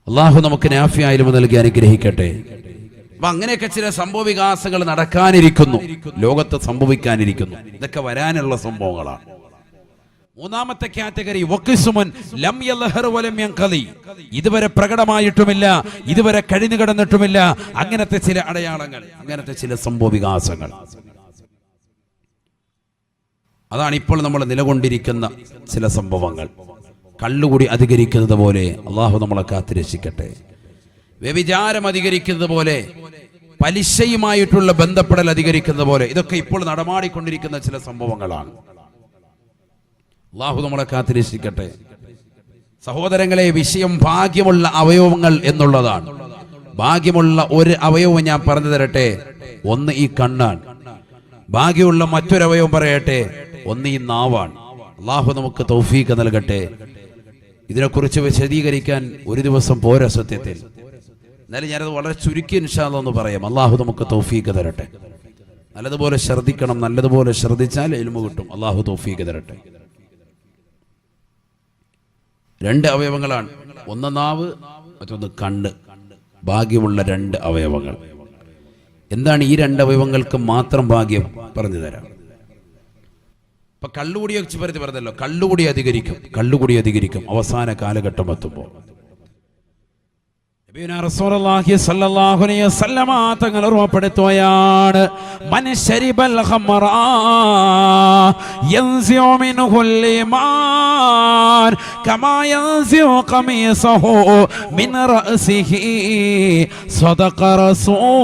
അള്ളാഹു നമുക്ക് നാഫിയായ ഇൽമു നൽകി അനുഗ്രഹിക്കട്ടെ. അപ്പൊ അങ്ങനെയൊക്കെ ചില സംഭവ വികാസങ്ങൾ നടക്കാനിരിക്കുന്നു, ലോകത്ത് സംഭവിക്കാനിരിക്കുന്നു. ഇതൊക്കെ വരാനുള്ള സംഭവങ്ങളാണ്. മൂന്നാമത്തെ കാറ്റഗറി വഖിസ്മുൻ ലം യൽഹർ വലം യൻഖലി, ഇതുവരെ പ്രകടമായിട്ടുമില്ല, ഇതുവരെ കഴിഞ്ഞു കിടന്നിട്ടുമില്ല. അങ്ങനത്തെ ചില അടയാളങ്ങൾ, അങ്ങനത്തെ ചില സംഭവ വികാസങ്ങൾ, അതാണ് ഇപ്പോൾ നമ്മൾ നിലകൊണ്ടിരിക്കുന്ന ചില സംഭവങ്ങൾ. കള്ളുകൂടി അധികരിക്കുന്നത് പോലെ അള്ളാഹു നമ്മളെ കാത്തുരക്ഷിക്കട്ടെ. വ്യഭിചാരം അധികരിക്കുന്നത് പോലെ, പലിശയുമായിട്ടുള്ള ബന്ധപ്പെടൽ അധികരിക്കുന്നത് പോലെ, ഇതൊക്കെ ഇപ്പോൾ നടമാടിക്കൊണ്ടിരിക്കുന്ന ചില സംഭവങ്ങളാണ്. അള്ളാഹു നമ്മളെ കാത്തുരക്ഷിക്കട്ടെ. സഹോദരങ്ങളെ, വിഷയം ഭാഗ്യമുള്ള അവയവങ്ങൾ എന്നുള്ളതാണ്. ഭാഗ്യമുള്ള ഒരു അവയവം ഞാൻ പറഞ്ഞു തരട്ടെ, ഒന്ന് ഈ കണ്ണാണ്. ഭാഗ്യമുള്ള മറ്റൊരവയവം പറയട്ടെ, ഒന്ന് ഈ നാവാണ്. അള്ളാഹു നമുക്ക് തൗഫീഖ് നൽകട്ടെ. ഇതിനെക്കുറിച്ച് വിശദീകരിക്കാൻ ഒരു ദിവസം പോരാ സത്യത്തിൽ. എന്നാലും ഞാനത് വളരെ ചുരുക്കി ഇൻഷാ അല്ലാഹ് ഒന്ന് പറയാം. അള്ളാഹു നമുക്ക് തൗഫീഖ് തരട്ടെ. നല്ലതുപോലെ ശ്രദ്ധിക്കണം, നല്ലതുപോലെ ശ്രദ്ധിച്ചാൽ ഇൽമു കിട്ടും. അള്ളാഹു തൗഫീഖ് തരട്ടെ. രണ്ട് അവയവങ്ങളാണ്, ഒന്ന് നാവ്, മറ്റൊന്ന് കണ്ണ്. ഭാഗ്യമുള്ള രണ്ട് അവയവങ്ങൾ. എന്താണ് ഈ രണ്ട് അവയവങ്ങൾക്ക് മാത്രം ഭാഗ്യം? പറഞ്ഞു തരാം. ഇപ്പൊ കള്ളുകൂടി പറഞ്ഞല്ലോ, കള്ളുകൂടി അധികരിക്കും അവസാന കാലഘട്ടം എത്തുമ്പോൾ. റസൂലുള്ളാഹി സ്വല്ലല്ലാഹു അലൈഹി വസല്ലമ തങ്ങൾ ഓർമ്മപ്പെടുത്തുകയാണ്, മൻ ശരിബൽ ഖമറ യൻസിഉ മിൻഹുൽ ഈമാൻ കമാ യൻസിഉ ഖമീസഹു മിൻ റഅസിഹി സദഖ റസൂൽ